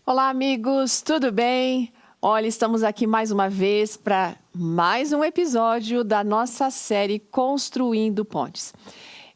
Olá, amigos, tudo bem? Olha, estamos aqui mais uma vez para mais um episódio da nossa série Construindo Pontes.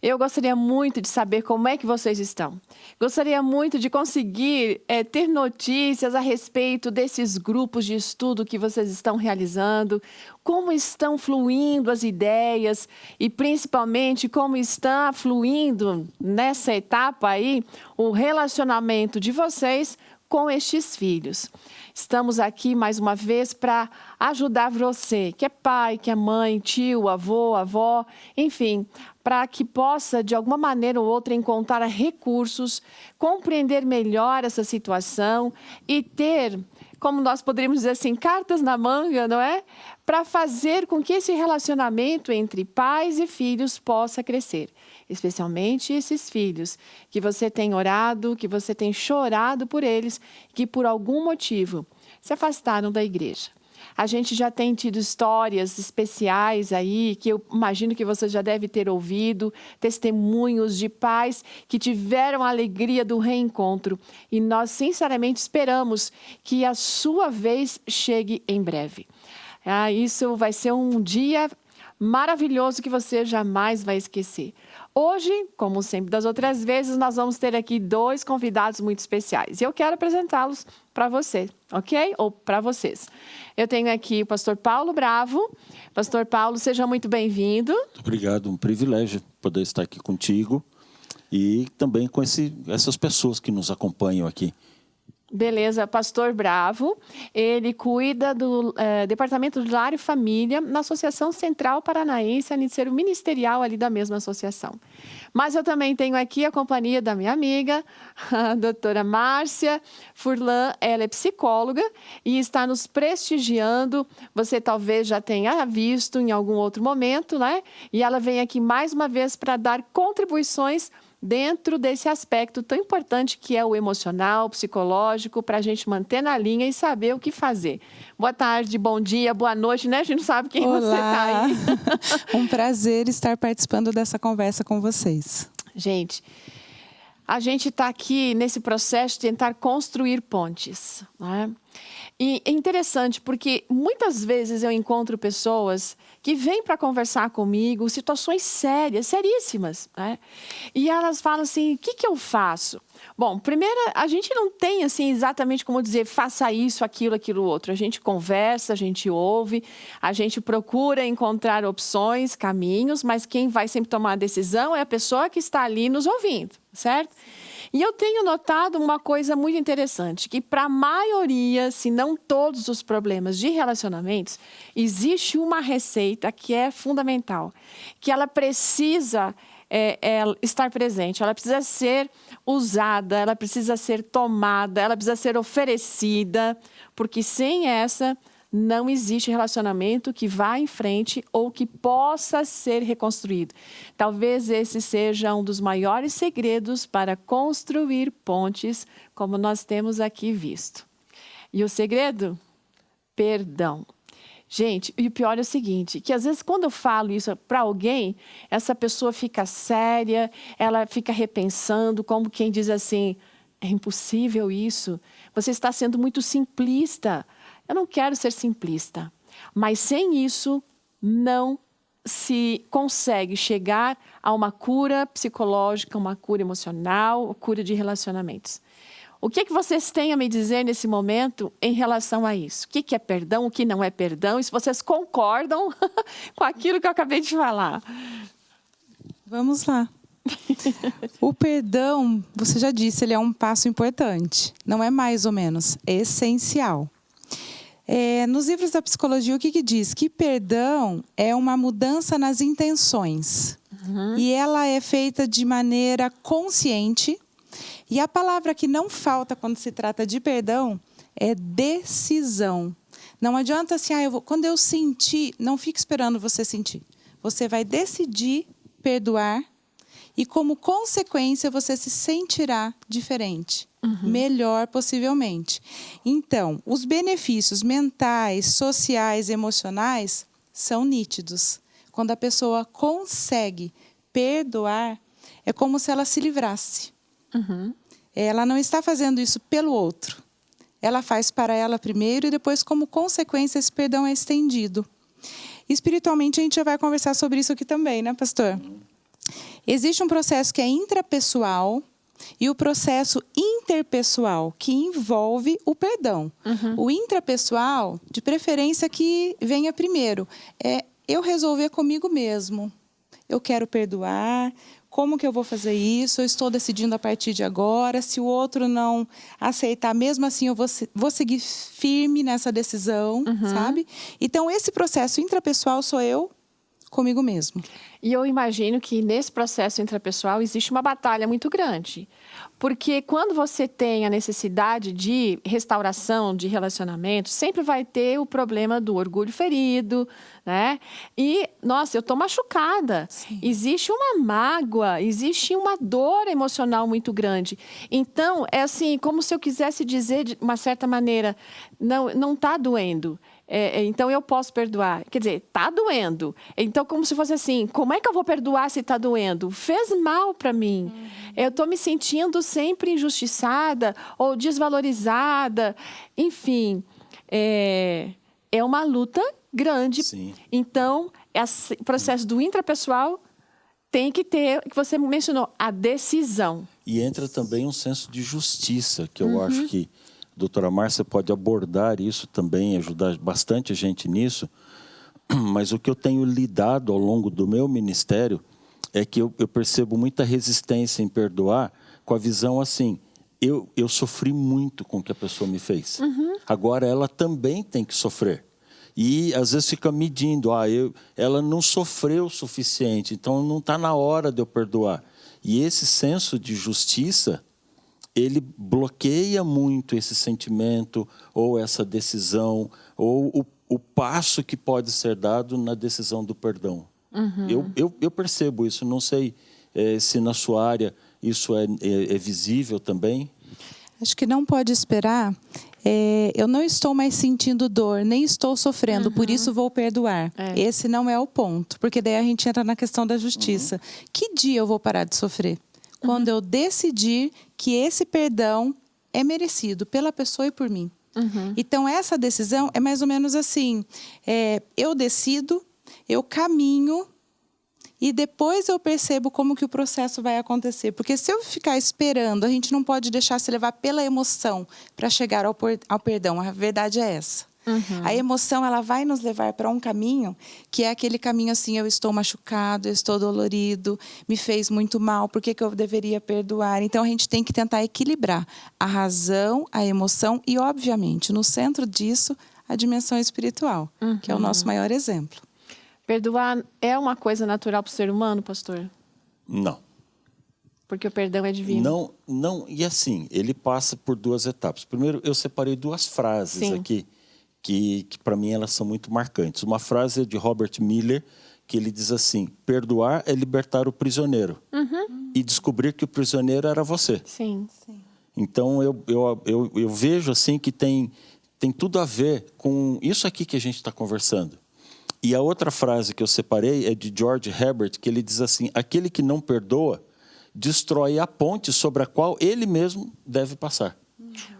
Eu gostaria muito de saber como é que vocês estão. Gostaria muito de conseguir ter notícias a respeito desses grupos de estudo que vocês estão realizando, como estão fluindo as ideias e principalmente como está fluindo nessa etapa aí o relacionamento de vocês com estes filhos. Estamos aqui mais uma vez para ajudar você, que é pai, que é mãe, tio, avô, avó, enfim, para que possa, de alguma maneira ou outra, encontrar recursos, compreender melhor essa situação e ter, como nós poderíamos dizer assim, cartas na manga, não é? Para fazer com que esse relacionamento entre pais e filhos possa crescer. Especialmente esses filhos que você tem orado, que você tem chorado por eles, que por algum motivo se afastaram da igreja. A gente já tem tido histórias especiais aí, que eu imagino que você já deve ter ouvido, testemunhos de pais que tiveram a alegria do reencontro. E nós, sinceramente, esperamos que a sua vez chegue em breve. Isso vai ser um dia maravilhoso que você jamais vai esquecer. Hoje, como sempre das outras vezes, nós vamos ter aqui dois convidados muito especiais. E eu quero apresentá-los para você, ok? Ou para vocês. Eu tenho aqui o pastor Paulo Bravo. Pastor Paulo, seja muito bem-vindo. Obrigado, um privilégio poder estar aqui contigo e também com essas pessoas que nos acompanham aqui. Beleza, pastor Bravo, ele cuida do Departamento de Lar e Família na Associação Central Paranaense, além de ser o ministerial ali da mesma associação. Mas eu também tenho aqui a companhia da minha amiga, a doutora Márcia Furlan, ela é psicóloga e está nos prestigiando, você talvez já tenha visto em algum outro momento, né? E ela vem aqui mais uma vez para dar contribuições dentro desse aspecto tão importante que é o emocional, psicológico, para a gente manter na linha e saber o que fazer. Boa tarde, bom dia, boa noite, né? A gente não sabe quem Olá. você está aí. Um prazer estar participando dessa conversa com vocês. Gente, a gente está aqui nesse processo de tentar construir pontes, né? E é interessante porque muitas vezes eu encontro pessoas que vêm para conversar comigo, situações sérias, seríssimas, né? E elas falam assim, o que eu faço? Bom, primeiro, a gente não tem assim exatamente como dizer, faça isso, aquilo, outro. A gente conversa, a gente ouve, a gente procura encontrar opções, caminhos, mas quem vai sempre tomar a decisão é a pessoa que está ali nos ouvindo, certo? E eu tenho notado uma coisa muito interessante, que para a maioria, se não todos os problemas de relacionamentos, existe uma receita que é fundamental, que ela precisa estar presente, ela precisa ser usada, ela precisa ser tomada, ela precisa ser oferecida, porque sem essa não existe relacionamento que vá em frente ou que possa ser reconstruído. Talvez esse seja um dos maiores segredos para construir pontes, como nós temos aqui visto. E o segredo? Perdão. Gente, e o pior é o seguinte, que às vezes quando eu falo isso para alguém, essa pessoa fica séria, ela fica repensando, como quem diz assim, é impossível isso, você está sendo muito simplista. Eu não quero ser simplista, mas sem isso não se consegue chegar a uma cura psicológica, uma cura emocional, uma cura de relacionamentos. O que vocês têm a me dizer nesse momento em relação a isso? O que é perdão, o que não é perdão? E se vocês concordam com aquilo que eu acabei de falar? Vamos lá. O perdão, você já disse, ele é um passo importante. Não é mais ou menos, é essencial. Nos livros da psicologia, o que diz? Que perdão é uma mudança nas intenções. E ela é feita de maneira consciente. E a palavra que não falta quando se trata de perdão é decisão. Não adianta assim, quando eu sentir, não fique esperando você sentir. Você vai decidir perdoar e, como consequência, você se sentirá diferente. Melhor possivelmente. Então, os benefícios mentais, sociais, emocionais são nítidos. Quando a pessoa consegue perdoar, é como se ela se livrasse. Ela não está fazendo isso pelo outro. ela faz para ela primeiro e depois, como consequência, esse perdão é estendido. Espiritualmente, a gente já vai conversar sobre isso aqui também, né, pastor? Existe um processo que é intrapessoal e o processo interpessoal, que envolve o perdão. O intrapessoal, de preferência que venha primeiro, é eu resolver comigo mesmo. Eu quero perdoar. Como que eu vou fazer isso? Eu estou decidindo a partir de agora. Se o outro não aceitar, mesmo assim, eu vou seguir firme nessa decisão, sabe? Então, esse processo intrapessoal sou eu comigo mesmo. E eu imagino que nesse processo intrapessoal existe uma batalha muito grande. Porque quando você tem a necessidade de restauração de relacionamento, sempre vai ter o problema do orgulho ferido, né? E, nossa, eu estou machucada. Sim. Existe uma mágoa, existe uma dor emocional muito grande. Então, é assim, como se eu quisesse dizer de uma certa maneira, não está doendo. Então, eu posso perdoar. Quer dizer, está doendo. Então, como se fosse assim, como é que eu vou perdoar se está doendo? Fez mal para mim. Eu estou me sentindo sempre injustiçada ou desvalorizada. Enfim, é uma luta grande. Sim. Então, esse processo do intrapessoal tem que ter, que você mencionou, a decisão. E entra também um senso de justiça, que eu acho que a doutora Márcia pode abordar isso também, ajudar bastante a gente nisso. Mas o que eu tenho lidado ao longo do meu ministério é que eu percebo muita resistência em perdoar com a visão assim, eu sofri muito com o que a pessoa me fez. Agora ela também tem que sofrer. E às vezes fica medindo, ela não sofreu o suficiente, então não está na hora de eu perdoar. E esse senso de justiça, ele bloqueia muito esse sentimento, ou essa decisão, ou o passo que pode ser dado na decisão do perdão. Eu percebo isso, não sei se na sua área isso é visível também. Acho que não pode esperar. Eu não estou mais sentindo dor, nem estou sofrendo, por isso vou perdoar. Esse não é o ponto, porque daí a gente entra na questão da justiça. Que dia eu vou parar de sofrer? Quando eu decidir que esse perdão é merecido pela pessoa e por mim. Então, essa decisão é mais ou menos assim. Eu decido, eu caminho e depois eu percebo como que o processo vai acontecer. Porque se eu ficar esperando, a gente não pode deixar se levar pela emoção para chegar ao perdão. A verdade é essa. A emoção, ela vai nos levar para um caminho que é aquele caminho assim, eu estou machucado, eu estou dolorido, me fez muito mal, por que eu deveria perdoar? Então, a gente tem que tentar equilibrar a razão, a emoção e, obviamente, no centro disso, a dimensão espiritual, que é o nosso maior exemplo. Perdoar é uma coisa natural para o ser humano, pastor? Não. Porque o perdão é divino. Não. E assim, ele passa por duas etapas. Primeiro, eu separei duas frases aqui, que para mim elas são muito marcantes. Uma frase é de Robert Miller, que ele diz assim, perdoar é libertar o prisioneiro e descobrir que o prisioneiro era você. Sim. Então, eu vejo assim que tem tudo a ver com isso aqui que a gente está conversando. E a outra frase que eu separei é de George Herbert, que ele diz assim, aquele que não perdoa destrói a ponte sobre a qual ele mesmo deve passar.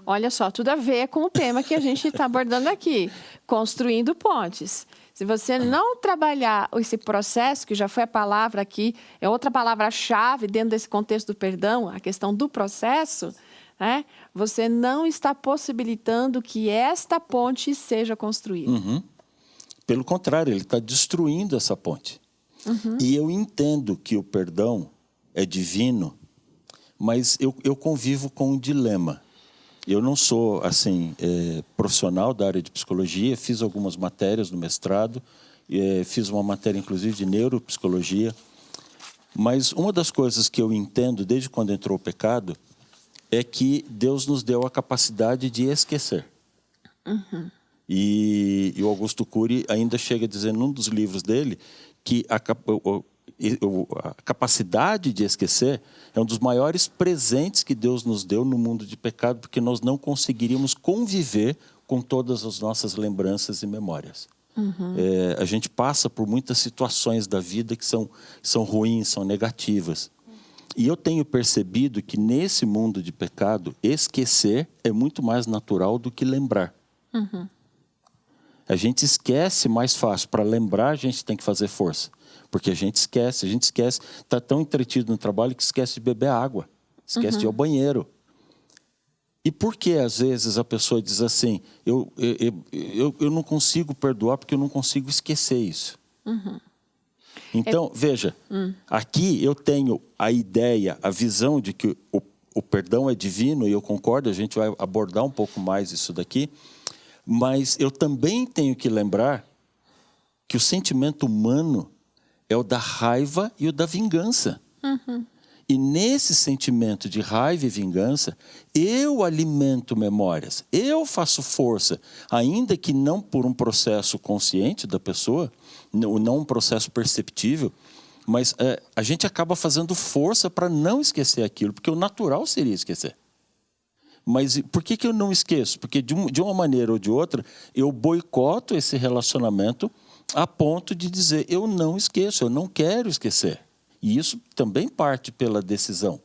Olha só, tudo a ver com o tema que a gente está abordando aqui, construindo pontes. Se você não trabalhar esse processo, que já foi a palavra aqui, é outra palavra-chave dentro desse contexto do perdão, a questão do processo, né? Você não está possibilitando que esta ponte seja construída. Pelo contrário, ele está destruindo essa ponte. E eu entendo que o perdão é divino, mas eu convivo com um dilema. Eu não sou assim profissional da área de psicologia, fiz algumas matérias no mestrado, fiz uma matéria inclusive de neuropsicologia, mas uma das coisas que eu entendo desde quando entrou o pecado é que Deus nos deu a capacidade de esquecer. E o Augusto Cury ainda chega a dizer num dos livros dele que a capacidade de esquecer é um dos maiores presentes que Deus nos deu no mundo de pecado, porque nós não conseguiríamos conviver com todas as nossas lembranças e memórias. A gente passa por muitas situações da vida que são ruins, são negativas. E eu tenho percebido que nesse mundo de pecado, esquecer é muito mais natural do que lembrar. A gente esquece mais fácil. Para lembrar, a gente tem que fazer força. Porque a gente esquece. Está tão entretido no trabalho que esquece de beber água. Esquece de ir ao banheiro. E por que, às vezes, a pessoa diz assim, eu não consigo perdoar porque eu não consigo esquecer isso? Então, veja, aqui eu tenho a ideia, a visão de que o perdão é divino, e eu concordo, a gente vai abordar um pouco mais isso daqui, mas eu também tenho que lembrar que o sentimento humano é o da raiva e o da vingança. E nesse sentimento de raiva e vingança, eu alimento memórias, eu faço força, ainda que não por um processo consciente da pessoa, não um processo perceptível, mas a gente acaba fazendo força para não esquecer aquilo, porque o natural seria esquecer. Mas por que eu não esqueço? Porque de uma maneira ou de outra, eu boicoto esse relacionamento a ponto de dizer, eu não esqueço, eu não quero esquecer. E isso também parte pela decisão.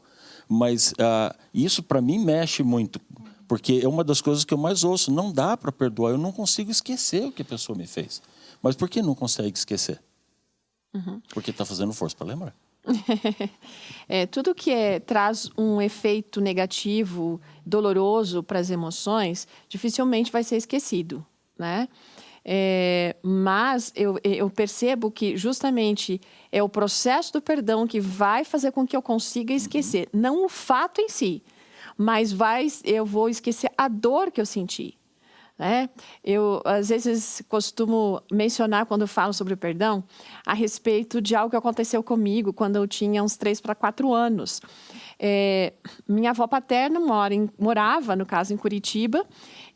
Mas isso para mim mexe muito, porque é uma das coisas que eu mais ouço. Não dá para perdoar, eu não consigo esquecer o que a pessoa me fez. Mas por que não consegue esquecer? Porque está fazendo força para lembrar. Tudo que traz um efeito negativo, doloroso para as emoções, dificilmente vai ser esquecido, né? Mas eu percebo que justamente é o processo do perdão que vai fazer com que eu consiga esquecer. Não o fato em si, mas eu vou esquecer a dor que eu senti. Né? Eu, às vezes, costumo mencionar, quando eu falo sobre o perdão, a respeito de algo que aconteceu comigo quando eu tinha uns 3 para 4 anos. Minha avó paterna morava, no caso, em Curitiba,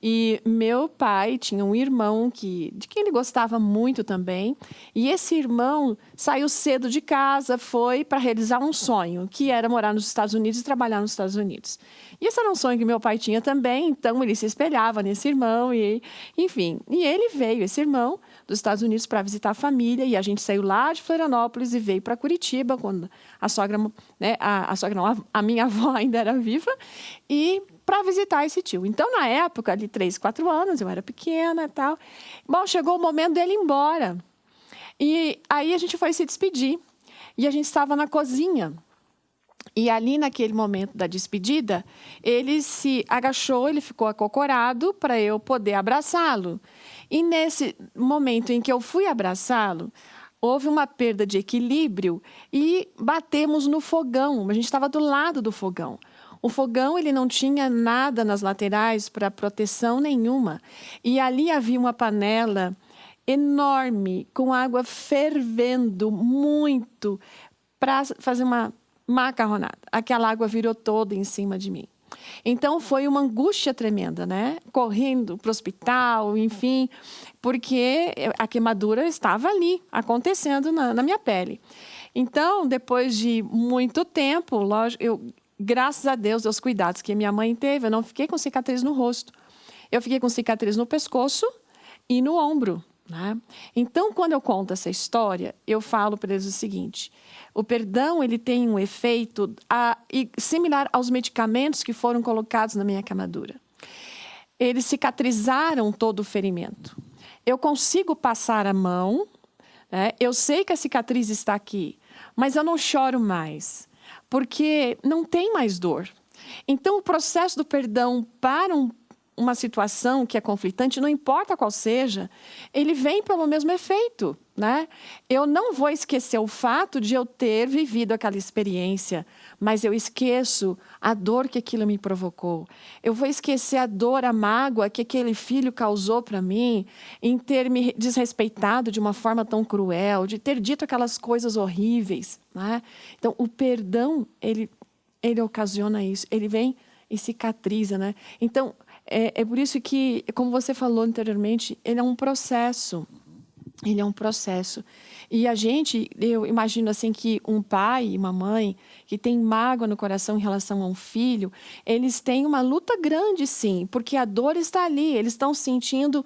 e meu pai tinha um irmão de quem ele gostava muito também, e esse irmão saiu cedo de casa, foi para realizar um sonho, que era morar nos Estados Unidos e trabalhar nos Estados Unidos. E esse era um sonho que meu pai tinha também, então ele se espelhava nesse irmão, enfim. E ele veio, esse irmão, dos Estados Unidos para visitar a família, e a gente saiu lá de Florianópolis e veio para Curitiba, quando a sogra, né, a minha avó ainda era viva, e para visitar esse tio. Então, na época, de 3, 4 anos, eu era pequena e tal. Bom, chegou o momento dele ir embora. E aí a gente foi se despedir. E a gente estava na cozinha. E ali, naquele momento da despedida, ele se agachou, ele ficou acocorado para eu poder abraçá-lo. E nesse momento em que eu fui abraçá-lo, houve uma perda de equilíbrio e batemos no fogão. A gente estava do lado do fogão. O fogão, ele não tinha nada nas laterais para proteção nenhuma. E ali havia uma panela enorme, com água fervendo muito, para fazer uma macarronada. Aquela água virou toda em cima de mim. Então, foi uma angústia tremenda, né? Correndo para o hospital, enfim, porque a queimadura estava ali, acontecendo na minha pele. Então, depois de muito tempo, lógico, graças a Deus, aos cuidados que minha mãe teve, eu não fiquei com cicatriz no rosto. Eu fiquei com cicatriz no pescoço e no ombro. Né? Então, quando eu conto essa história, eu falo para eles o seguinte: o perdão, ele tem um efeito similar aos medicamentos que foram colocados na minha queimadura. Eles cicatrizaram todo o ferimento. Eu consigo passar a mão, né? Eu sei que a cicatriz está aqui, mas eu não choro mais, porque não tem mais dor. Então, o processo do perdão para uma situação que é conflitante, não importa qual seja, ele vem pelo mesmo efeito, né? Eu não vou esquecer o fato de eu ter vivido aquela experiência, mas eu esqueço a dor que aquilo me provocou. Eu vou esquecer a dor, a mágoa que aquele filho causou para mim em ter me desrespeitado de uma forma tão cruel, de ter dito aquelas coisas horríveis, né? Então, o perdão, ele ocasiona isso, ele vem e cicatriza, né? Então, é por isso que, como você falou anteriormente, ele é um processo. Ele é um processo. E eu imagino assim que um pai e uma mãe que tem mágoa no coração em relação a um filho, eles têm uma luta grande, sim, porque a dor está ali, eles estão se sentindo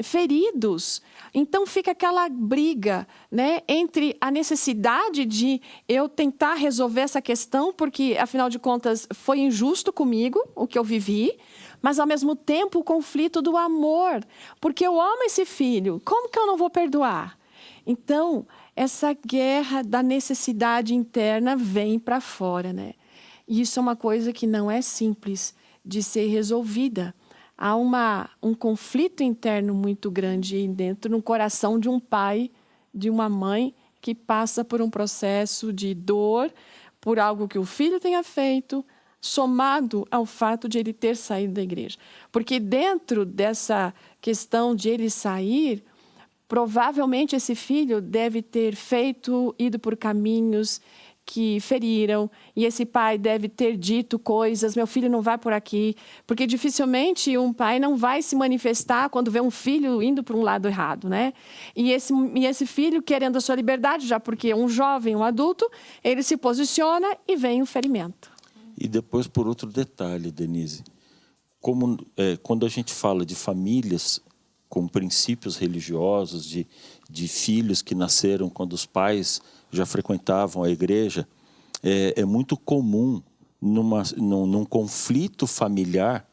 feridos. Então fica aquela briga, né, entre a necessidade de eu tentar resolver essa questão, porque, afinal de contas, foi injusto comigo o que eu vivi, mas, ao mesmo tempo, o conflito do amor. Porque eu amo esse filho, como que eu não vou perdoar? Então, essa guerra da necessidade interna vem para fora, né? E isso é uma coisa que não é simples de ser resolvida. Há um conflito interno muito grande dentro no coração de um pai, de uma mãe, que passa por um processo de dor, por algo que o filho tenha feito, somado ao fato de ele ter saído da igreja. Porque dentro dessa questão de ele sair, provavelmente esse filho deve ter ido por caminhos que feriram, e esse pai deve ter dito coisas, meu filho não vai por aqui, porque dificilmente um pai não vai se manifestar quando vê um filho indo para um lado errado, né? E esse filho querendo a sua liberdade, já porque um jovem, um adulto, ele se posiciona e vem o ferimento. E depois, por outro detalhe, Denise, quando a gente fala de famílias com princípios religiosos, de filhos que nasceram quando os pais já frequentavam a igreja, é muito comum num conflito familiar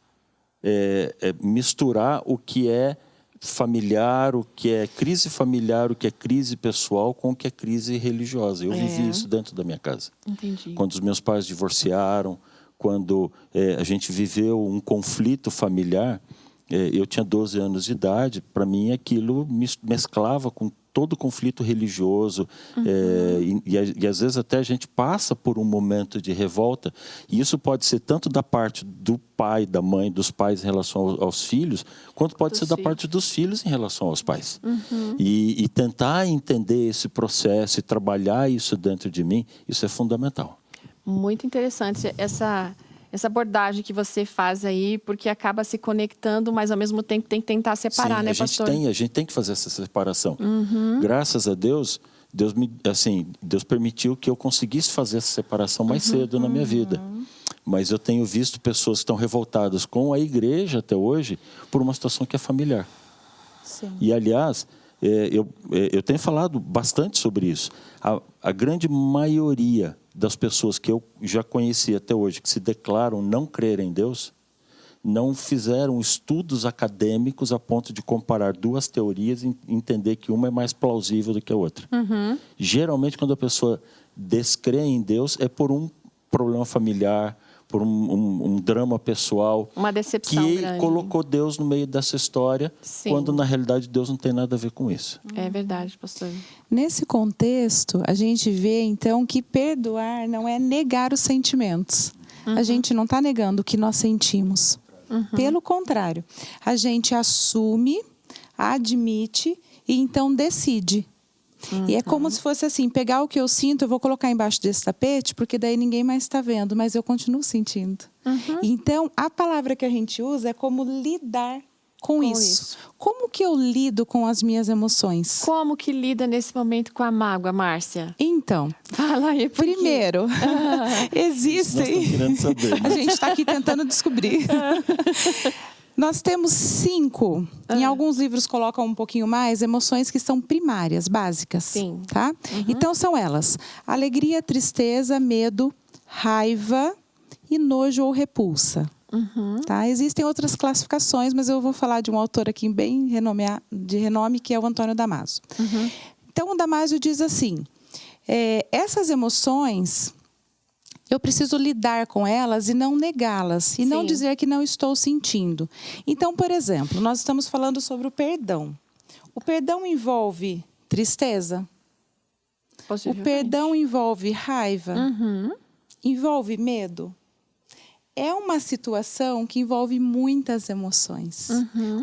misturar o que é familiar, o que é crise familiar, o que é crise pessoal com o que é crise religiosa. Eu vivi isso dentro da minha casa. Entendi. Quando os meus pais divorciaram, quando a gente viveu um conflito familiar, eu tinha 12 anos de idade, para mim aquilo mesclava com todo o conflito religioso, e às vezes até a gente passa por um momento de revolta, e isso pode ser tanto da parte do pai, da mãe, dos pais em relação aos filhos, quanto pode ser da parte dos filhos em relação aos pais. E tentar entender esse processo e trabalhar isso dentro de mim, isso é fundamental. Muito interessante essa abordagem que você faz aí, porque acaba se conectando, mas ao mesmo tempo tem que tentar separar, né, pastor? A gente tem que fazer essa separação. Graças a Deus, Deus permitiu que eu conseguisse fazer essa separação mais cedo na minha vida. Mas eu tenho visto pessoas que estão revoltadas com a igreja até hoje por uma situação que é familiar. Sim. E, aliás, eu tenho falado bastante sobre isso. A grande maioria das pessoas que eu já conheci até hoje, que se declaram não crer em Deus, não fizeram estudos acadêmicos a ponto de comparar duas teorias e entender que uma é mais plausível do que a outra. Geralmente, quando a pessoa descrê em Deus, é por um problema familiar, por um drama pessoal, uma decepção que grande. Colocou Deus no meio dessa história, Sim. Quando na realidade Deus não tem nada a ver com isso. É verdade, pastor. Nesse contexto, a gente vê então que perdoar não é negar os sentimentos. A gente não está negando o que nós sentimos. Pelo contrário, a gente assume, admite e então decide. E é como se fosse assim, pegar o que eu sinto, eu vou colocar embaixo desse tapete, porque daí ninguém mais está vendo, mas eu continuo sentindo. Então, a palavra que a gente usa é como lidar com isso. Como que eu lido com as minhas emoções? Como que lida nesse momento com a mágoa, Márcia? Então, fala aí. Primeiro, existem... A gente está aqui tentando descobrir. Nós temos 5, em alguns livros colocam um pouquinho mais, emoções que são primárias, básicas. Sim. Tá? Então são elas: alegria, tristeza, medo, raiva e nojo ou repulsa. Tá? Existem outras classificações, mas eu vou falar de um autor aqui bem de renome, que é o Antônio Damasio. Então o Damasio diz assim, essas emoções... Eu preciso lidar com elas e não negá-las. E não dizer que não estou sentindo. Então, por exemplo, nós estamos falando sobre o perdão. O perdão envolve tristeza? O perdão envolve raiva? Envolve medo? é uma situação que envolve muitas emoções.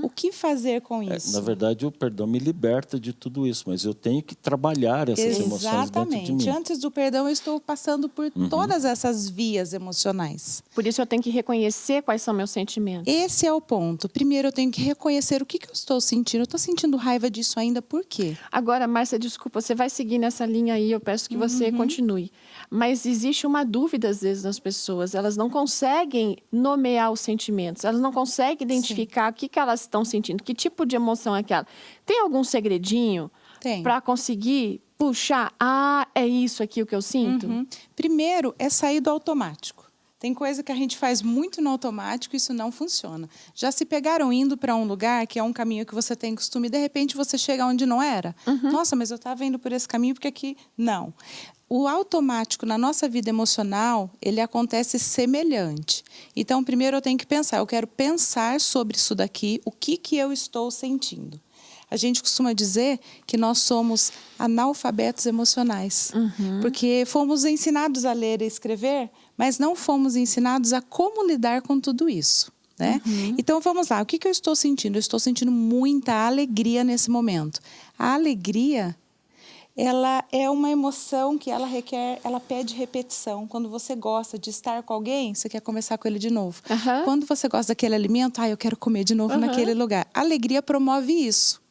O que fazer com isso? Na verdade, o perdão me liberta de tudo isso, mas eu tenho que trabalhar essas emoções dentro de mim. Antes do perdão, eu estou passando por todas essas vias emocionais. Por isso eu tenho que reconhecer quais são meus sentimentos. Esse é o ponto. Primeiro, eu tenho que reconhecer o que eu estou sentindo. Eu estou sentindo raiva disso ainda, por quê? Agora, Márcia, desculpa, você vai seguir nessa linha aí, eu peço que você continue. Mas existe uma dúvida, às vezes, nas pessoas. Elas não conseguem nomear os sentimentos. Elas não conseguem identificar o que elas estão sentindo, que tipo de emoção é aquela. Tem algum segredinho para conseguir puxar? Ah, é isso aqui o que eu sinto? Primeiro, é sair do automático. Tem coisa que a gente faz muito no automático e isso não funciona. Já se pegaram indo para um lugar que é um caminho que você tem costume e de repente você chega onde não era? Nossa, mas eu estava indo por esse caminho porque aqui... Não. O automático na nossa vida emocional, ele acontece semelhante. Então, primeiro eu tenho que pensar, eu quero pensar sobre isso daqui, o que eu estou sentindo. A gente costuma dizer que nós somos analfabetos emocionais, porque fomos ensinados a ler e escrever, mas não fomos ensinados a como lidar com tudo isso. Né? Então, vamos lá. O que eu estou sentindo? Eu estou sentindo muita alegria nesse momento. A alegria, ela é uma emoção que ela pede repetição. Quando você gosta de estar com alguém, você quer conversar com ele de novo. Quando você gosta daquele alimento, eu quero comer de novo naquele lugar. A alegria promove isso.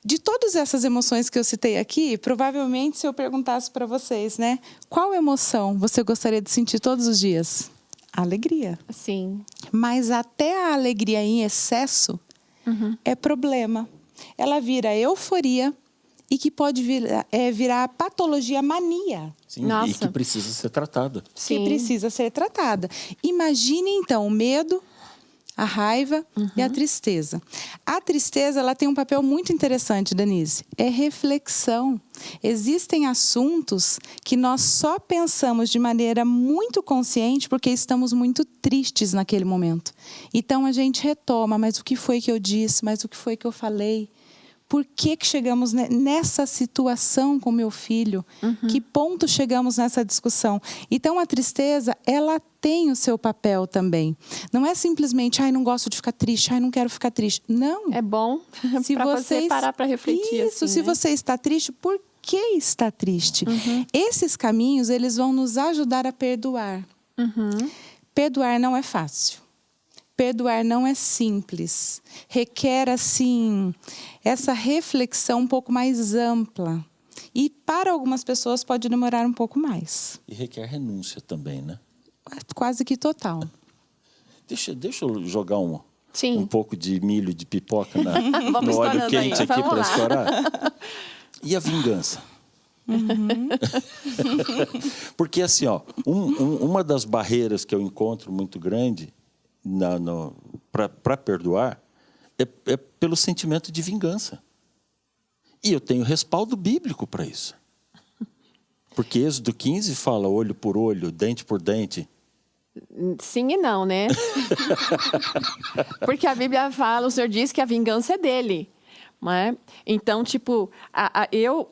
De todas essas emoções que eu citei aqui, provavelmente se eu perguntasse para vocês, né? Qual emoção você gostaria de sentir todos os dias? A alegria. Sim. Mas até a alegria em excesso é problema. Ela vira euforia e que pode virar patologia, mania. Sim, e que precisa ser tratada. Que precisa ser tratada. Imagine, então, o medo, a raiva e a tristeza. A tristeza, ela tem um papel muito interessante, Denise. É reflexão. Existem assuntos que nós só pensamos de maneira muito consciente porque estamos muito tristes naquele momento. Então, a gente retoma, mas o que foi que eu disse? Mas o que foi que eu falei? Por que chegamos nessa situação com meu filho? Que ponto chegamos nessa discussão? Então, a tristeza, ela tem o seu papel também. Não é simplesmente, não gosto de ficar triste, não quero ficar triste. Não. É bom para você parar para refletir. Isso, assim, se você está triste, por que está triste? Esses caminhos, eles vão nos ajudar a perdoar. Perdoar não é fácil. Perdoar não é simples. Requer, assim, essa reflexão um pouco mais ampla. E para algumas pessoas pode demorar um pouco mais. E requer renúncia também, né? Quase que total. Deixa eu jogar um pouco de milho de pipoca no óleo quente aqui para estourar. E a vingança? Porque assim, uma das barreiras que eu encontro muito grande para perdoar é pelo sentimento de vingança. E eu tenho respaldo bíblico para isso. Porque Êxodo 15 fala olho por olho, dente por dente. Sim e não, né? Porque a Bíblia fala, o Senhor diz que a vingança é dele. Não é? Então, eu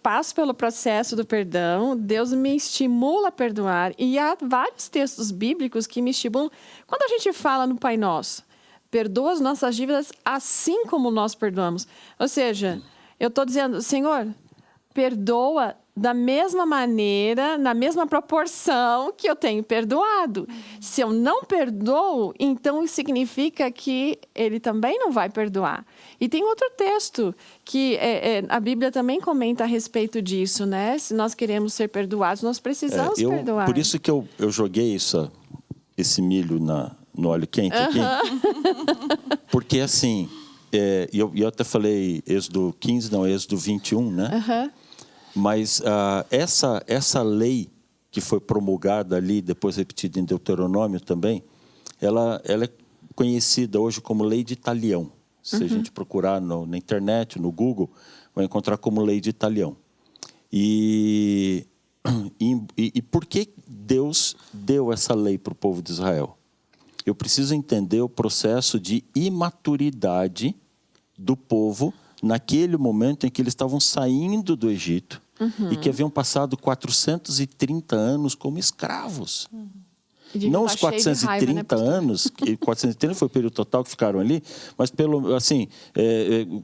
passo pelo processo do perdão, Deus me estimula a perdoar. E há vários textos bíblicos que me estimulam. Quando a gente fala no Pai Nosso, perdoa as nossas dívidas assim como nós perdoamos. Ou seja, eu estou dizendo, Senhor, perdoa da mesma maneira, na mesma proporção que eu tenho perdoado. Se eu não perdoo, então significa que ele também não vai perdoar. E tem outro texto que a Bíblia também comenta a respeito disso, né? Se nós queremos ser perdoados, nós precisamos perdoar. Por isso que eu joguei esse milho no óleo quente aqui. Porque assim, eu até falei Êxodo 15, não, Êxodo 21, né? Mas essa lei que foi promulgada ali, depois repetida em Deuteronômio também, ela é conhecida hoje como lei de Talião. Se a gente procurar na internet, no Google, vai encontrar como lei de Talião. E por que Deus deu essa lei para o povo de Israel? Eu preciso entender o processo de imaturidade do povo naquele momento em que eles estavam saindo do Egito e que haviam passado 430 anos como escravos. devia Não tá os cheio de raiva, 430 né, pastor? anos, que 430 foi o período total que ficaram ali, mas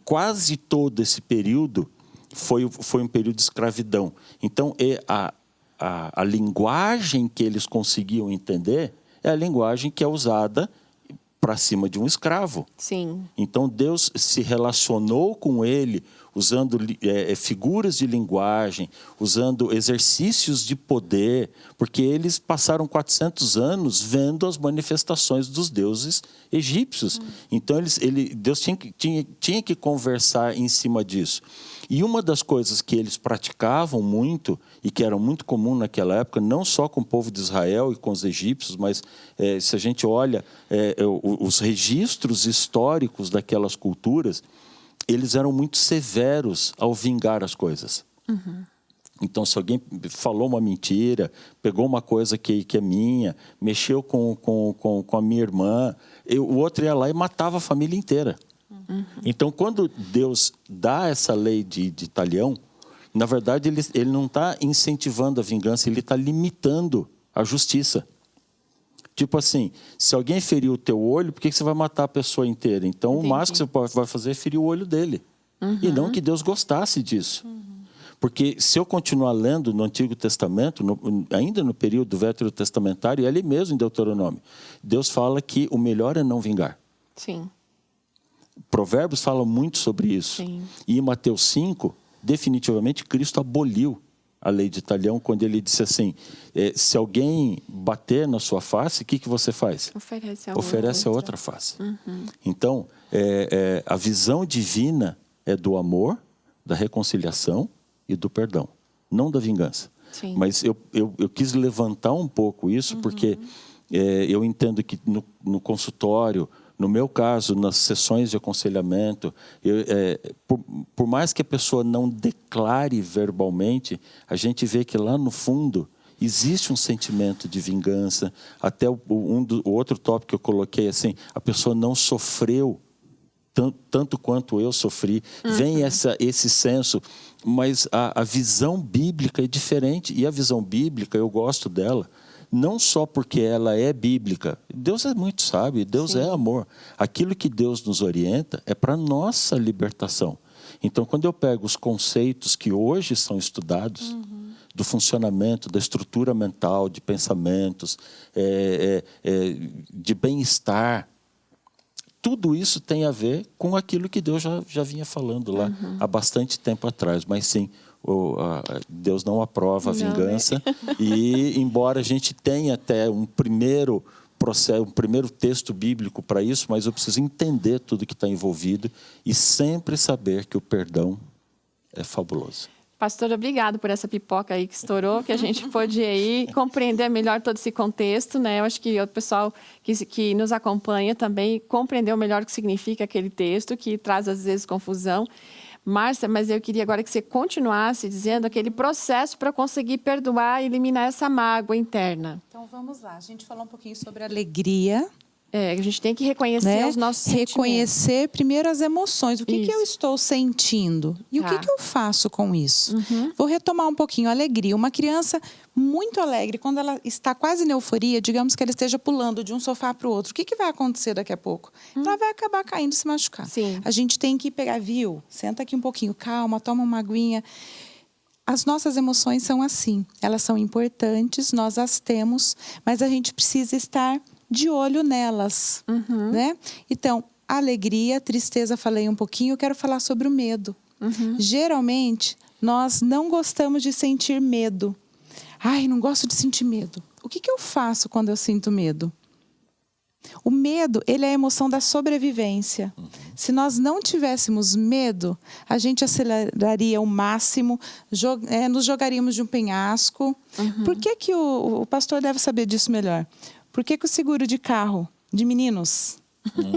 quase todo esse período foi um período de escravidão. Então, a linguagem que eles conseguiam entender é a linguagem que é usada para cima de um escravo. Sim. Então, Deus se relacionou com ele usando figuras de linguagem, usando exercícios de poder, porque eles passaram 400 anos vendo as manifestações dos deuses egípcios. Então, Deus tinha que conversar em cima disso. E uma das coisas que eles praticavam muito, e que era muito comum naquela época, não só com o povo de Israel e com os egípcios, mas se a gente olha os registros históricos daquelas culturas, eles eram muito severos ao vingar as coisas. Então, se alguém falou uma mentira, pegou uma coisa que é minha, mexeu com a minha irmã, o outro ia lá e matava a família inteira. Então, quando Deus dá essa lei de talião, na verdade, ele não está incentivando a vingança, ele está limitando a justiça. Tipo assim, se alguém ferir o teu olho, por que você vai matar a pessoa inteira? Então, Entendi. o máximo que você vai fazer é ferir o olho dele. E não que Deus gostasse disso. Porque se eu continuar lendo no Antigo Testamento, ainda no período veterotestamentário, e ali mesmo em Deuteronômio, Deus fala que o melhor é não vingar. Sim. Provérbios fala muito sobre isso. Sim. E em Mateus 5, definitivamente, Cristo aboliu a lei de talião quando ele disse assim, se alguém bater na sua face, o que você faz? Oferece a outra face. Então, a visão divina é do amor, da reconciliação e do perdão, não da vingança. Sim. Mas eu quis levantar um pouco isso, porque eu entendo que no consultório, no meu caso, nas sessões de aconselhamento, por mais que a pessoa não declare verbalmente, a gente vê que lá no fundo existe um sentimento de vingança. Até o outro tópico que eu coloquei, assim, a pessoa não sofreu tanto quanto eu sofri. Vem esse senso, mas a visão bíblica é diferente. E a visão bíblica, eu gosto dela, não só porque ela é bíblica. Deus é muito sábio, Deus Sim. é amor. Aquilo que Deus nos orienta é para a nossa libertação. Então, quando eu pego os conceitos que hoje são estudados, do funcionamento, da estrutura mental, de pensamentos, de bem-estar, tudo isso tem a ver com aquilo que Deus já vinha falando lá há bastante tempo atrás. Mas sim, Deus não aprova a vingança. E embora a gente tenha até um primeiro processo, um primeiro texto bíblico para isso, mas eu preciso entender tudo que está envolvido e sempre saber que o perdão é fabuloso. Pastor, obrigado por essa pipoca aí que estourou, que a gente pôde aí compreender melhor todo esse contexto, né? Eu acho que o pessoal que nos acompanha também compreendeu melhor o que significa aquele texto, que traz às vezes confusão. Márcia, mas eu queria agora que você continuasse dizendo aquele processo para conseguir perdoar e eliminar essa mágoa interna. Então, vamos lá. A gente falou um pouquinho sobre alegria. A gente tem que reconhecer os nossos sentimentos. Reconhecer primeiro as emoções. O que eu estou sentindo? E Tá. o que eu faço com isso? Vou retomar um pouquinho a alegria. Uma criança muito alegre, quando ela está quase em euforia, digamos que ela esteja pulando de um sofá para o outro. O que vai acontecer daqui a pouco? Ela vai acabar caindo e se machucar. Sim. A gente tem que pegar, viu? Senta aqui um pouquinho, calma, toma uma aguinha. As nossas emoções são assim. Elas são importantes, nós as temos, mas a gente precisa estar de olho nelas, né? Então, alegria, tristeza, falei um pouquinho. Eu quero falar sobre o medo. Geralmente, nós não gostamos de sentir medo. Ai, não gosto de sentir medo. O que eu faço quando eu sinto medo? O medo, ele é a emoção da sobrevivência. Se nós não tivéssemos medo, a gente aceleraria o máximo, nos jogaríamos de um penhasco. Por que o pastor deve saber disso melhor? Por que o seguro de carro de meninos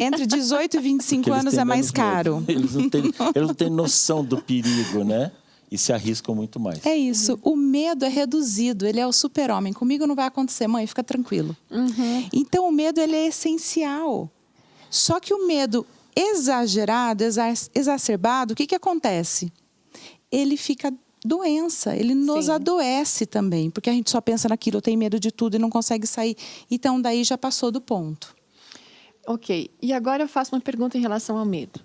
entre 18 e 25 anos é mais caro? Eles não têm noção do perigo, né? E se arriscam muito mais. É isso. O medo é reduzido. Ele é o super-homem. Comigo não vai acontecer, mãe, fica tranquilo. Então, o medo ele é essencial. Só que o medo exagerado, exacerbado, o que acontece? Ele fica doença, ele nos Sim. adoece também, porque a gente só pensa naquilo, tem medo de tudo e não consegue sair. Então, daí já passou do ponto. Ok, e agora eu faço uma pergunta em relação ao medo.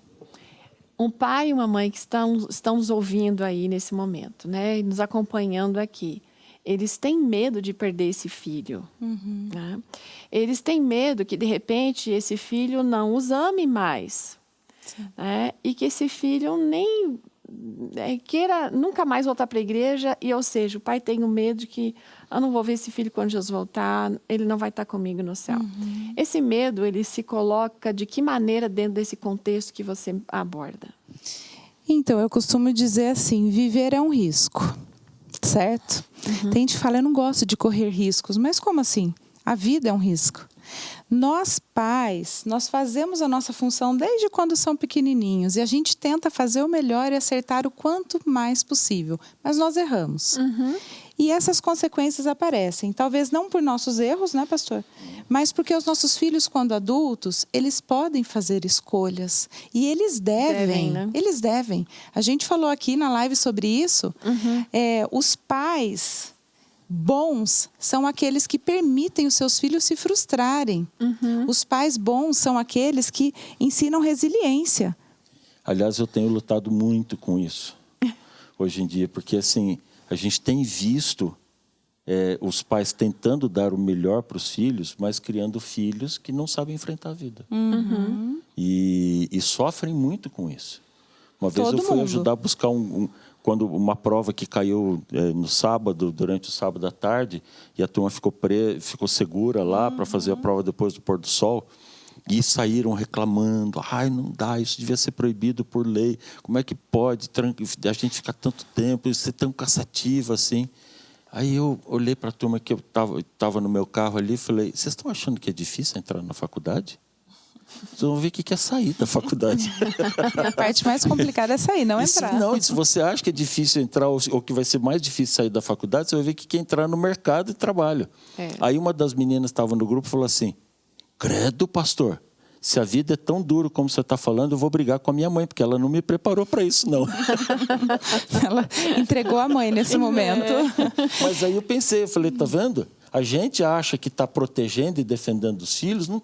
Um pai e uma mãe que estão nos ouvindo aí nesse momento, né, e nos acompanhando aqui, eles têm medo de perder esse filho. Né? Eles têm medo que, de repente, esse filho não os ame mais. Né? E que esse filho nem queira nunca mais voltar para a igreja. E, ou seja, o pai tem o medo de que eu não vou ver esse filho quando Jesus voltar, ele não vai estar comigo no céu. Esse medo, ele se coloca de que maneira dentro desse contexto que você aborda? Então, eu costumo dizer assim, viver é um risco, certo? Tem gente que fala, eu não gosto de correr riscos, mas como assim? A vida é um risco. Nós pais, nós fazemos a nossa função desde quando são pequenininhos e a gente tenta fazer o melhor e acertar o quanto mais possível, mas nós erramos. E essas consequências aparecem, talvez não por nossos erros, né, pastor? Mas porque os nossos filhos, quando adultos, eles podem fazer escolhas. E eles devem, né? Eles devem. A gente falou aqui na live sobre isso. Os pais bons são aqueles que permitem os seus filhos se frustrarem. Os pais bons são aqueles que ensinam resiliência. Aliás, eu tenho lutado muito com isso hoje em dia, porque assim, a gente tem visto os pais tentando dar o melhor para os filhos, mas criando filhos que não sabem enfrentar a vida. E sofrem muito com isso. Uma vez eu fui ajudar a buscar quando uma prova que caiu no sábado, durante o sábado à tarde, e a turma ficou segura lá para fazer a prova depois do pôr do sol, e saíram reclamando, ai, não dá, isso devia ser proibido por lei, como é que pode a gente ficar tanto tempo, isso é tão cansativo assim. Aí eu olhei para a turma que eu estava no meu carro ali e falei, vocês estão achando que é difícil entrar na faculdade? Vocês vão ver o que é sair da faculdade. A parte mais complicada é sair, não entrar. Não, se você acha que é difícil entrar ou que vai ser mais difícil sair da faculdade, você vai ver o que é entrar no mercado e trabalho. Aí uma das meninas que estava no grupo falou assim, credo, pastor, se a vida é tão dura como você está falando, eu vou brigar com a minha mãe, porque ela não me preparou para isso, não. Ela entregou a mãe nesse momento. Mas aí eu pensei, eu falei, tá vendo? A gente acha que está protegendo e defendendo os filhos, não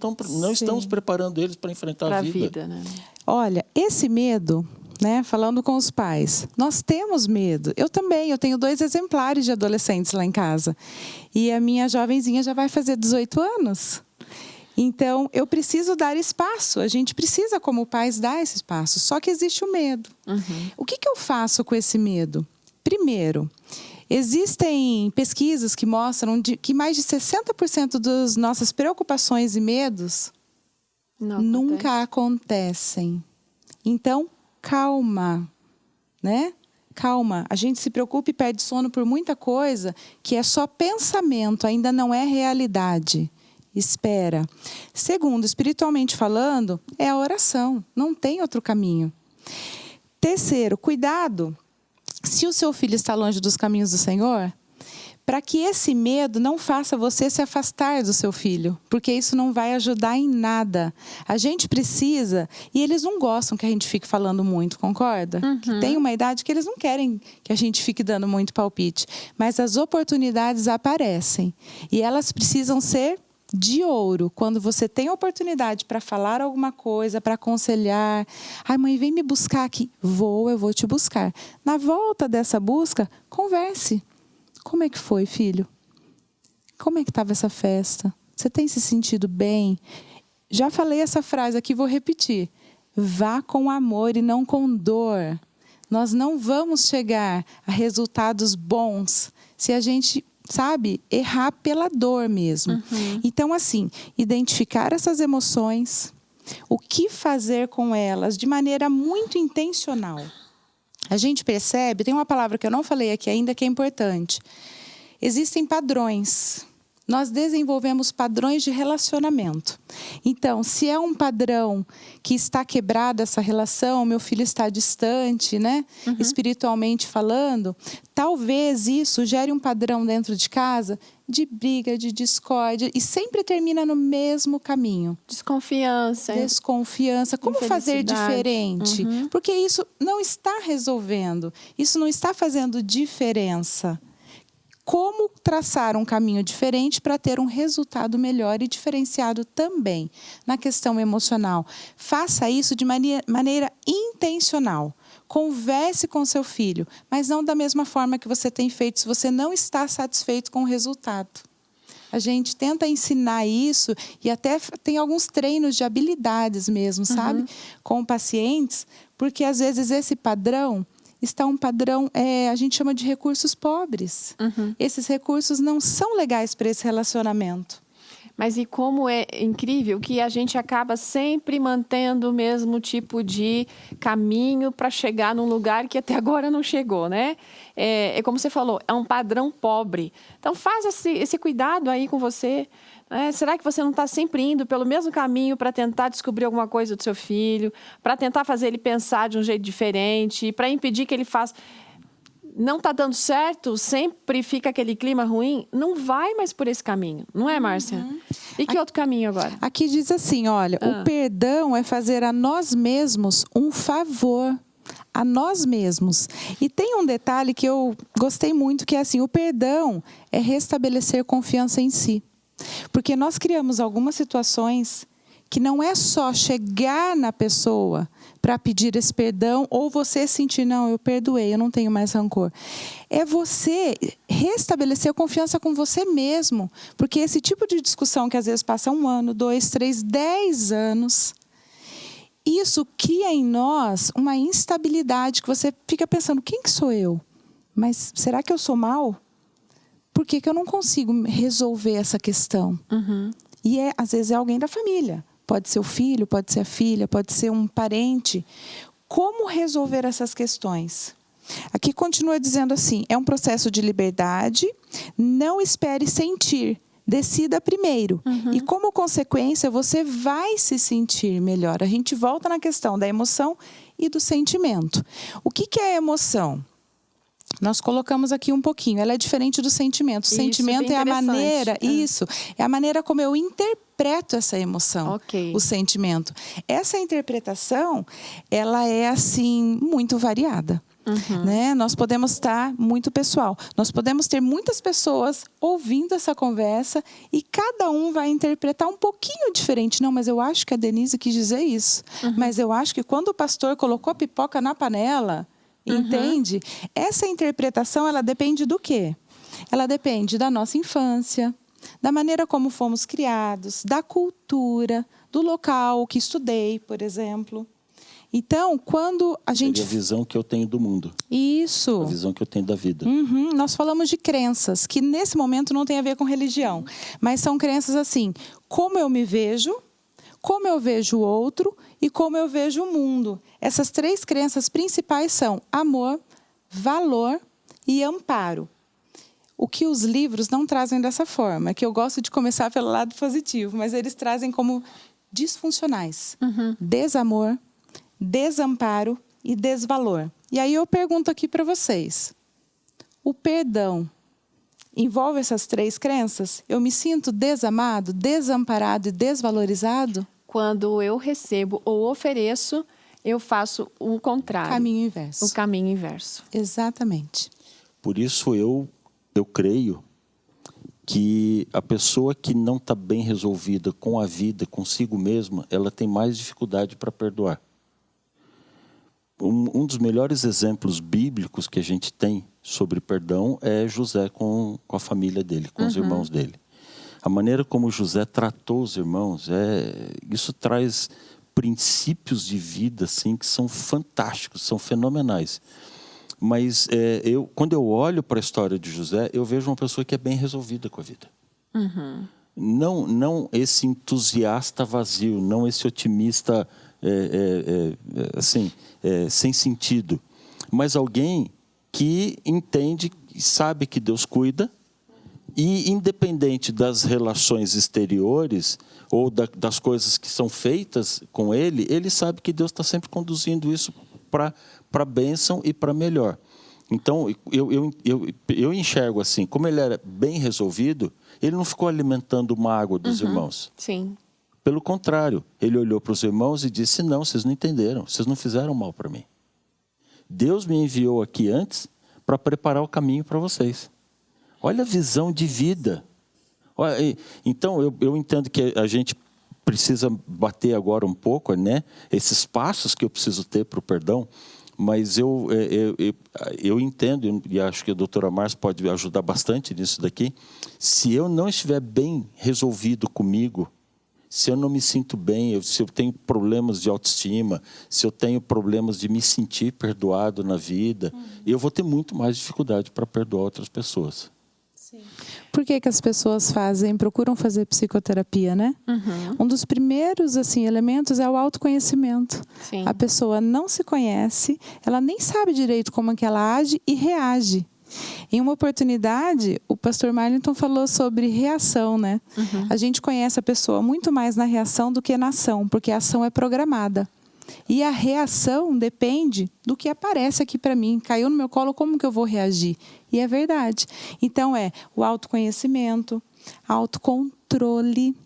estamos preparando eles para enfrentar a vida. Né? Olha, esse medo, né, falando com os pais, nós temos medo. Eu também, eu tenho 2 exemplares de adolescentes lá em casa. E a minha jovenzinha já vai fazer 18 anos. Então, eu preciso dar espaço. A gente precisa, como pais, dar esse espaço. Só que existe o medo. O que eu faço com esse medo? Primeiro, existem pesquisas que mostram que mais de 60% das nossas preocupações e medos nunca acontecem. Então, calma, né? Calma. A gente se preocupa e perde sono por muita coisa que é só pensamento, ainda não é realidade. Espera. Segundo, espiritualmente falando, é a oração. Não tem outro caminho. Terceiro, cuidado. Se o seu filho está longe dos caminhos do Senhor, para que esse medo não faça você se afastar do seu filho, porque isso não vai ajudar em nada. A gente precisa, e eles não gostam que a gente fique falando muito, concorda? Que tem uma idade que eles não querem que a gente fique dando muito palpite, mas as oportunidades aparecem e elas precisam ser de ouro. Quando você tem a oportunidade para falar alguma coisa, para aconselhar, ai, mãe, vem me buscar aqui. Eu vou te buscar. Na volta dessa busca, converse. Como é que foi, filho? Como é que estava essa festa? Você tem se sentido bem? Já falei essa frase aqui, vou repetir. Vá com amor e não com dor. Nós não vamos chegar a resultados bons se a gente, errar pela dor mesmo. Então, assim, identificar essas emoções, o que fazer com elas de maneira muito intencional. A gente percebe, tem uma palavra que eu não falei aqui ainda que é importante. Existem padrões. nós desenvolvemos padrões de relacionamento. Então, se é um padrão que está quebrado essa relação, meu filho está distante, né? Espiritualmente falando, talvez isso gere um padrão dentro de casa de briga, de discórdia, e sempre termina no mesmo caminho. Desconfiança. Desconfiança. Como fazer diferente? Porque isso não está resolvendo, isso não está fazendo diferença. Como traçar um caminho diferente para ter um resultado melhor e diferenciado também na questão emocional? Faça isso de maneira intencional. Converse com seu filho, mas não da mesma forma que você tem feito se você não está satisfeito com o resultado. A gente tenta ensinar isso e até tem alguns treinos de habilidades mesmo, sabe? Com pacientes, porque às vezes esse padrão está um padrão, a gente chama de recursos pobres. Esses recursos não são legais para esse relacionamento. Mas e como é incrível que a gente acaba sempre mantendo o mesmo tipo de caminho para chegar num lugar que até agora não chegou, né? É como você falou, é um padrão pobre. Então faz esse cuidado aí com você. Será que você não está sempre indo pelo mesmo caminho para tentar descobrir alguma coisa do seu filho, para tentar fazer ele pensar de um jeito diferente, para impedir que ele faça... Não está dando certo, sempre fica aquele clima ruim, não vai mais por esse caminho, não é, Márcia? E que outro caminho agora? Aqui diz assim, olha, o perdão é fazer a nós mesmos um favor, a nós mesmos. E tem um detalhe que eu gostei muito, que é assim, o perdão é restabelecer confiança em si. Porque nós criamos algumas situações que não é só chegar na pessoa para pedir esse perdão ou você sentir, não, eu perdoei, eu não tenho mais rancor. É você restabelecer a confiança com você mesmo. Porque esse tipo de discussão que às vezes passa 1 ano, 2, 3, 10 anos, isso cria em nós uma instabilidade que você fica pensando, quem que sou eu? Mas será que eu sou mal? Por que eu não consigo resolver essa questão? E às vezes é alguém da família. Pode ser o filho, pode ser a filha, pode ser um parente. Como resolver essas questões? Aqui continua dizendo assim, é um processo de liberdade, não espere sentir, decida primeiro. E como consequência, você vai se sentir melhor. A gente volta na questão da emoção e do sentimento. O que é a emoção? Nós colocamos aqui um pouquinho. Ela é diferente do sentimento. O sentimento é a maneira... Isso. É a maneira como eu interpreto essa emoção. O sentimento. Essa interpretação, ela é, assim, muito variada. Né? Nós podemos estar muito pessoal. Nós podemos ter muitas pessoas ouvindo essa conversa e cada um vai interpretar um pouquinho diferente. Não, mas eu acho que a Denise quis dizer isso. Mas eu acho que quando o pastor colocou a pipoca na panela... Entende? Essa interpretação, ela depende do quê? Ela depende da nossa infância, da maneira como fomos criados, da cultura, do local que estudei, por exemplo. Então, quando a gente... É a visão que eu tenho do mundo. Isso. A visão que eu tenho da vida. Nós falamos de crenças, que nesse momento não tem a ver com religião. Mas são crenças assim, como eu me vejo, como eu vejo o outro e como eu vejo o mundo. Essas 3 crenças principais são amor, valor e amparo. O que os livros não trazem dessa forma, que eu gosto de começar pelo lado positivo, mas eles trazem como disfuncionais. Desamor, desamparo e desvalor. E aí eu pergunto aqui para vocês, o perdão envolve essas 3 crenças? Eu me sinto desamado, desamparado e desvalorizado? Quando eu recebo ou ofereço, eu faço o contrário. Caminho inverso. O caminho inverso. Exatamente. Por isso eu creio que a pessoa que não está bem resolvida com a vida, consigo mesma, ela tem mais dificuldade para perdoar. Um dos melhores exemplos bíblicos que a gente tem sobre perdão é José com a família dele, com os irmãos dele. A maneira como José tratou os irmãos, isso traz princípios de vida assim, que são fantásticos, são fenomenais. Mas quando eu olho para a história de José, eu vejo uma pessoa que é bem resolvida com a vida. Não esse entusiasta vazio, não esse otimista sem sentido, mas alguém que entende e sabe que Deus cuida, E independente das relações exteriores ou das coisas que são feitas com ele sabe que Deus está sempre conduzindo isso para a bênção e para melhor. Então, eu enxergo assim, como ele era bem resolvido, ele não ficou alimentando mágoa dos irmãos. Sim. Pelo contrário, ele olhou para os irmãos e disse, não, vocês não entenderam, vocês não fizeram mal para mim. Deus me enviou aqui antes para preparar o caminho para vocês. Olha a visão de vida. Então, eu entendo que a gente precisa bater agora um pouco, né? Esses passos que eu preciso ter para o perdão, mas eu entendo, e acho que a doutora Márcia pode ajudar bastante nisso daqui, se eu não estiver bem resolvido comigo, se eu não me sinto bem, se eu tenho problemas de autoestima, se eu tenho problemas de me sentir perdoado na vida, eu vou ter muito mais dificuldade para perdoar outras pessoas. Sim. Por que as pessoas procuram fazer psicoterapia, né? Um dos primeiros elementos é o autoconhecimento. Sim. A pessoa não se conhece, ela nem sabe direito como é que ela age e reage. Em uma oportunidade, o pastor Marlington falou sobre reação, né? A gente conhece a pessoa muito mais na reação do que na ação, porque a ação é programada. E a reação depende do que aparece aqui para mim. Caiu no meu colo, como que eu vou reagir? E é verdade. Então, o autoconhecimento, autocontrole,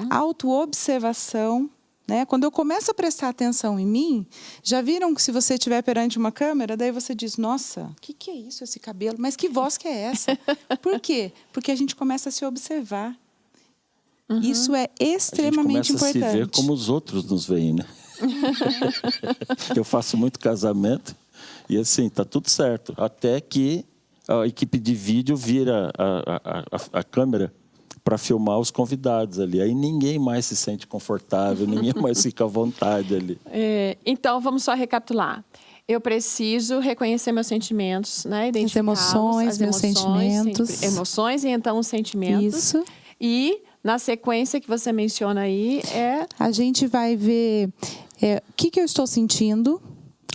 autoobservação. Né? Quando eu começo a prestar atenção em mim, já viram que se você estiver perante uma câmera, daí você diz, nossa, o que é isso, esse cabelo? Mas que voz que é essa? Por quê? Porque a gente começa a se observar. Isso é extremamente importante. A gente começa a se ver como os outros nos veem, né? Eu faço muito casamento e assim, tá tudo certo. Até que a equipe de vídeo vira a câmera para filmar os convidados ali. Aí ninguém mais se sente confortável, ninguém mais fica à vontade ali. Então, vamos só recapitular. Eu preciso reconhecer meus sentimentos, né? Identificá-los, as emoções, meus sentimentos. Emoções e então os sentimentos. Isso. E na sequência que você menciona aí a gente vai ver o que eu estou sentindo,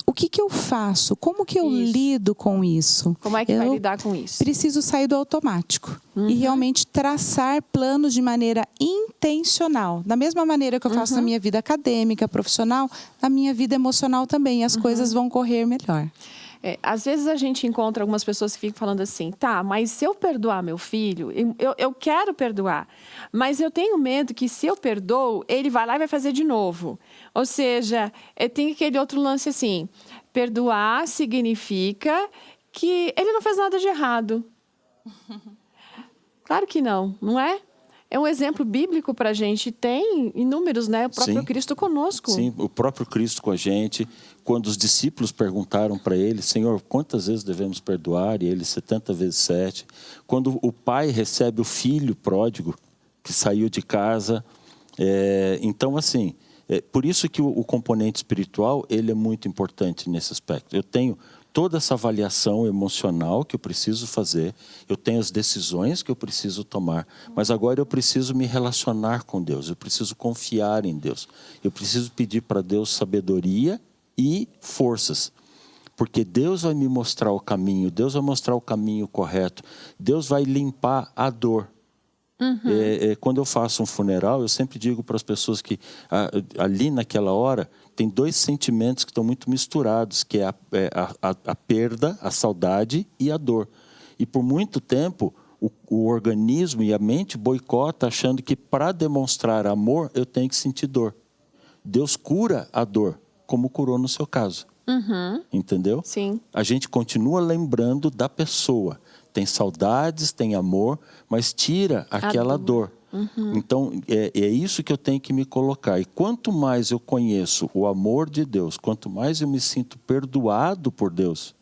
o que eu faço, como que eu lido com isso. Como é que vai lidar com isso? Preciso sair do automático e realmente traçar planos de maneira intencional. Da mesma maneira que eu faço na minha vida acadêmica, profissional, na minha vida emocional também. As coisas vão correr melhor. Às vezes a gente encontra algumas pessoas que ficam falando assim, tá, mas se eu perdoar meu filho, eu quero perdoar, mas eu tenho medo que se eu perdoo, ele vai lá e vai fazer de novo. Ou seja, tem aquele outro lance assim, perdoar significa que ele não fez nada de errado. Claro que não, não é? É um exemplo bíblico para a gente, tem inúmeros, né? O próprio Cristo conosco. Sim, o próprio Cristo com a gente. Quando os discípulos perguntaram para ele, Senhor, quantas vezes devemos perdoar? E ele, 70 vezes 7. Quando o pai recebe o filho pródigo, que saiu de casa. Então, assim, por isso que o componente espiritual, ele é muito importante nesse aspecto. Eu tenho toda essa avaliação emocional que eu preciso fazer, eu tenho as decisões que eu preciso tomar, mas agora eu preciso me relacionar com Deus, eu preciso confiar em Deus, eu preciso pedir para Deus sabedoria e forças, porque Deus vai me mostrar o caminho, Deus vai mostrar o caminho correto, Deus vai limpar a dor. Quando eu faço um funeral, eu sempre digo para as pessoas que ali naquela hora tem dois sentimentos que estão muito misturados, que é a perda, a saudade e a dor. E por muito tempo o organismo e a mente boicota achando que para demonstrar amor eu tenho que sentir dor. Deus cura a dor, como curou no seu caso. Entendeu? Sim. A gente continua lembrando da pessoa. Tem saudades, tem amor, mas tira aquela dor. Então, é isso que eu tenho que me colocar. E quanto mais eu conheço o amor de Deus, quanto mais eu me sinto perdoado por Deus,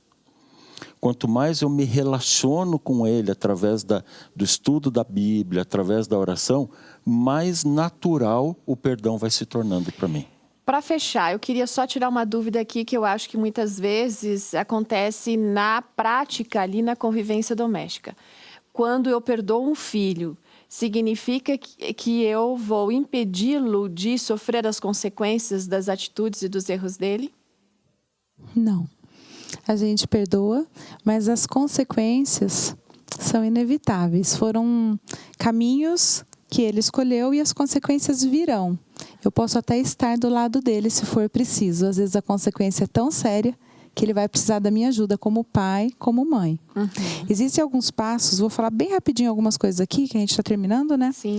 quanto mais eu me relaciono com Ele através do estudo da Bíblia, através da oração, mais natural o perdão vai se tornando para mim. Para fechar, eu queria só tirar uma dúvida aqui que eu acho que muitas vezes acontece na prática, ali na convivência doméstica. Quando eu perdoo um filho, significa que eu vou impedi-lo de sofrer as consequências das atitudes e dos erros dele? Não. A gente perdoa, mas as consequências são inevitáveis. Foram caminhos que ele escolheu e as consequências virão. Eu posso até estar do lado dele se for preciso. Às vezes a consequência é tão séria que ele vai precisar da minha ajuda como pai, como mãe. Existem alguns passos, vou falar bem rapidinho algumas coisas aqui, que a gente está terminando, né? Sim.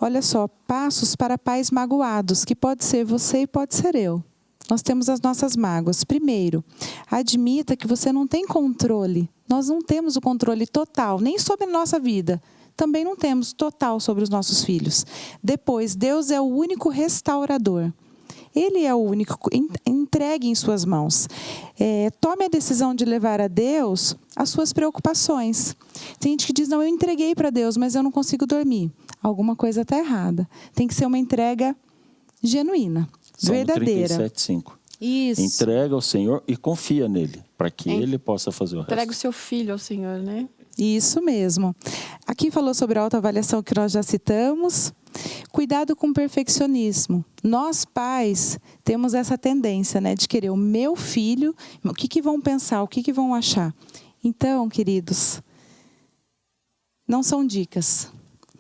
Olha só, passos para pais magoados, que pode ser você e pode ser eu. Nós temos as nossas mágoas. Primeiro, admita que você não tem controle. Nós não temos o controle total, nem sobre a nossa vida. Também não temos total sobre os nossos filhos. Depois, Deus é o único restaurador. Ele é o único, entregue em suas mãos. Tome a decisão de levar a Deus as suas preocupações. Tem gente que diz, não, eu entreguei para Deus, mas eu não consigo dormir. Alguma coisa está errada. Tem que ser uma entrega genuína, verdadeira. 37:5. Isso. Entrega ao Senhor e confia nele, para que Ele possa fazer o resto. Entrega o seu filho ao Senhor, né? Isso mesmo. Aqui falou sobre a autoavaliação que nós já citamos. Cuidado com o perfeccionismo. Nós, pais, temos essa tendência, né, de querer o meu filho, o que vão pensar, o que vão achar. Então, queridos, não são dicas,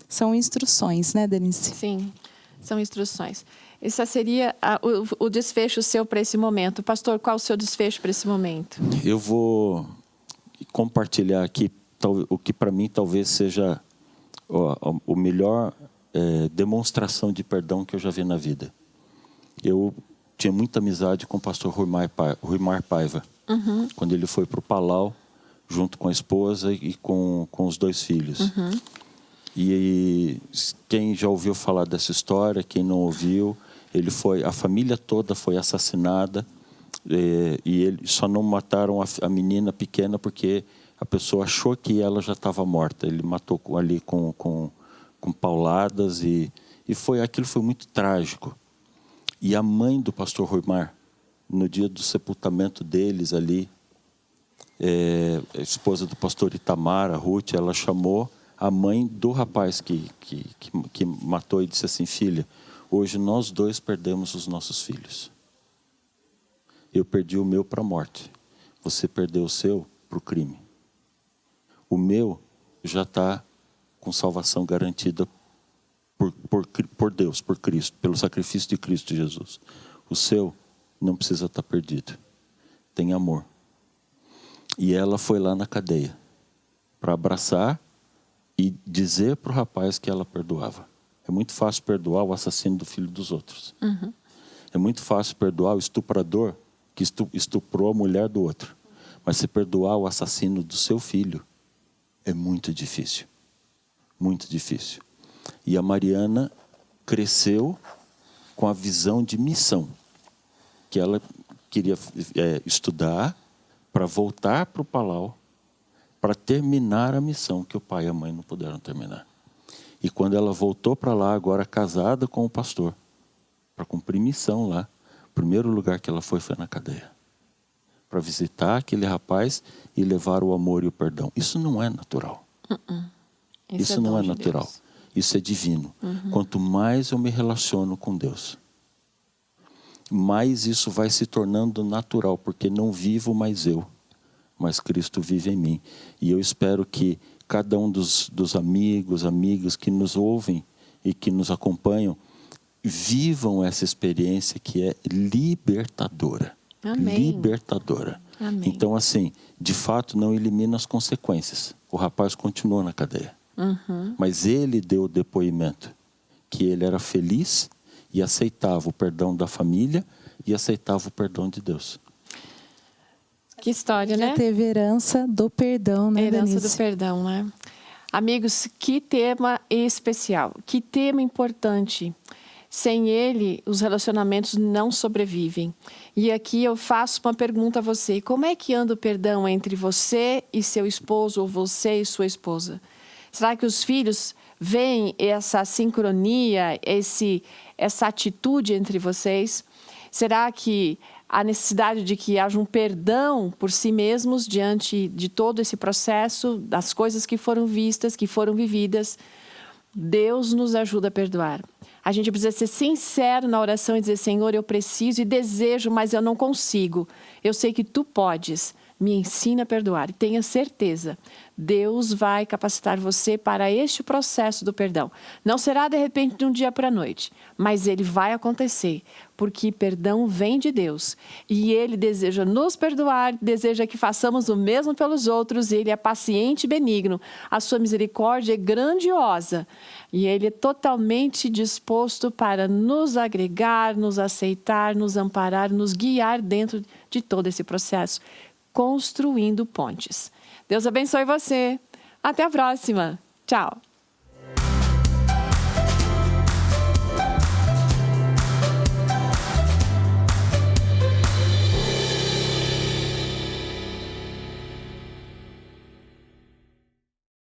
são instruções, né, Denise? Sim, são instruções. Esse seria o desfecho seu para esse momento. Pastor, qual o seu desfecho para esse momento? Eu vou compartilhar aqui o que para mim talvez seja o melhor demonstração de perdão que eu já vi na vida. Eu tinha muita amizade com o pastor Ruimar Paiva. Quando ele foi para o Palau, junto com a esposa e com os 2 filhos. E quem já ouviu falar dessa história, quem não ouviu, a família toda foi assassinada, e eles só não mataram a menina pequena porque a pessoa achou que ela já estava morta. Ele matou ali com pauladas e aquilo foi muito trágico. E a mãe do pastor Ruimar, no dia do sepultamento deles ali, a esposa do pastor Itamar, a Ruth, ela chamou a mãe do rapaz que matou e disse assim: filha, hoje nós 2 perdemos os nossos filhos. Eu perdi o meu para a morte. Você perdeu o seu para o crime. O meu já está com salvação garantida por Deus, por Cristo, pelo sacrifício de Cristo Jesus. O seu não precisa estar perdido. Tem amor. E ela foi lá na cadeia para abraçar e dizer para o rapaz que ela perdoava. É muito fácil perdoar o assassino do filho dos outros. É muito fácil perdoar o estuprador que estuprou a mulher do outro. Mas se perdoar o assassino do seu filho é muito difícil. Muito difícil. E a Mariana cresceu com a visão de missão. Que ela queria estudar para voltar para o Palau, para terminar a missão que o pai e a mãe não puderam terminar. E quando ela voltou para lá, agora casada com o pastor, para cumprir missão lá, o primeiro lugar que ela foi na cadeia. Para visitar aquele rapaz e levar o amor e o perdão. Isso não é natural. Isso não é natural. Deus. Isso é divino. Quanto mais eu me relaciono com Deus, mais isso vai se tornando natural, porque não vivo mais eu, mas Cristo vive em mim. E eu espero que cada um dos amigos, amigas que nos ouvem e que nos acompanham, vivam essa experiência que é libertadora. Amém. Libertadora. Amém. Então, assim, de fato, não elimina as consequências. O rapaz continuou na cadeia. Mas ele deu o depoimento que ele era feliz e aceitava o perdão da família e aceitava o perdão de Deus. Que história, né? Já teve herança do perdão, né, Herança Denise? do perdão, né? Amigos, que tema especial, que tema importante. Sem ele, os relacionamentos não sobrevivem. E aqui eu faço uma pergunta a você. Como é que anda o perdão entre você e seu esposo ou você e sua esposa? Será que os filhos veem essa sincronia, essa atitude entre vocês? Será que a necessidade de que haja um perdão por si mesmos diante de todo esse processo, das coisas que foram vistas, que foram vividas? Deus nos ajuda a perdoar. A gente precisa ser sincero na oração e dizer: Senhor, eu preciso e desejo, mas eu não consigo. Eu sei que Tu podes. Me ensina a perdoar. E tenha certeza, Deus vai capacitar você para este processo do perdão. Não será de repente de um dia para a noite, mas ele vai acontecer, porque perdão vem de Deus. E ele deseja nos perdoar, deseja que façamos o mesmo pelos outros, e ele é paciente e benigno. A sua misericórdia é grandiosa, e ele é totalmente disposto para nos agregar, nos aceitar, nos amparar, nos guiar dentro de todo esse processo, construindo pontes. Deus abençoe você. Até a próxima. Tchau.